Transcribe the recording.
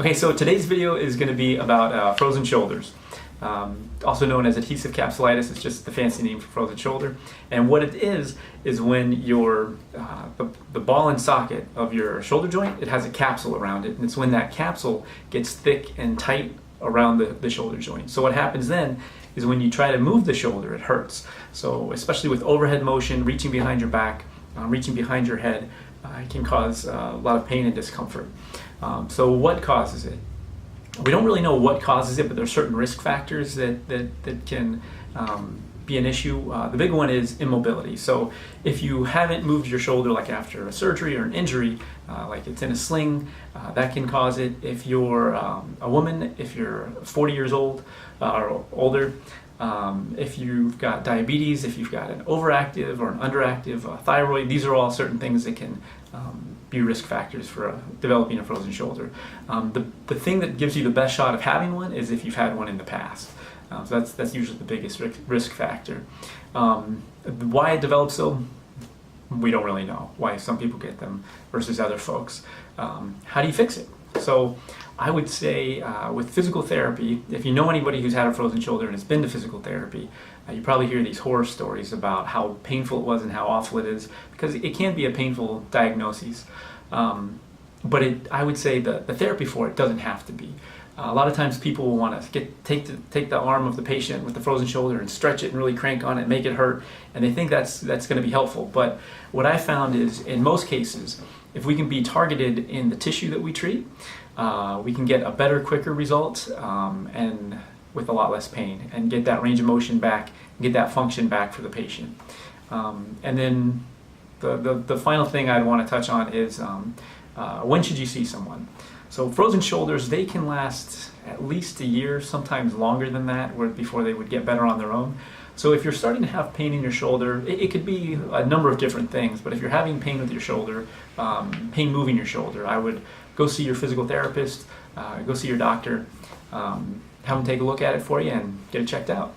Okay, so today's video is going to be about frozen shoulders, also known as adhesive capsulitis. It's just the fancy name for frozen shoulder. And what it is when your the ball and socket of your shoulder joint, it has a capsule around it, and it's when that capsule gets thick and tight around the shoulder joint. So what happens then is when you try to move the shoulder, it hurts. So especially with overhead motion, reaching behind your back, reaching behind your head, it can cause a lot of pain and discomfort. So what causes it? We don't really know what causes it, but there are certain risk factors that can be an issue. The big one is immobility. So if you haven't moved your shoulder, like after a surgery or an injury, like it's in a sling, that can cause it. If you're a woman, if you're 40 years old or older, if you've got diabetes, if you've got an overactive or an underactive thyroid, these are all certain things that can be risk factors for developing a frozen shoulder. The thing that gives you the best shot of having one is if you've had one in the past. So that's usually the biggest risk factor. Why it develops so, we don't really know. Why some people get them versus other folks. How do you fix it? So I would say with physical therapy, if you know anybody who's had a frozen shoulder and has been to physical therapy, you probably hear these horror stories about how painful it was and how awful it is, because it can be a painful diagnosis. But I would say the therapy for it doesn't have to be. A lot of times people will want to take the arm of the patient with the frozen shoulder and stretch it and really crank on it, make it hurt, and they think that's going to be helpful. But what I found is, in most cases, if we can be targeted in the tissue that we treat, we can get a better, quicker result, and with a lot less pain, and get that range of motion back, and get that function back for the patient. And then the final thing I'd want to touch on is when should you see someone? So frozen shoulders, they can last at least a year, sometimes longer than that, before they would get better on their own. So if you're starting to have pain in your shoulder, it could be a number of different things, but if you're having pain with your shoulder, pain moving your shoulder, I would go see your physical therapist, go see your doctor, have them take a look at it for you and get it checked out.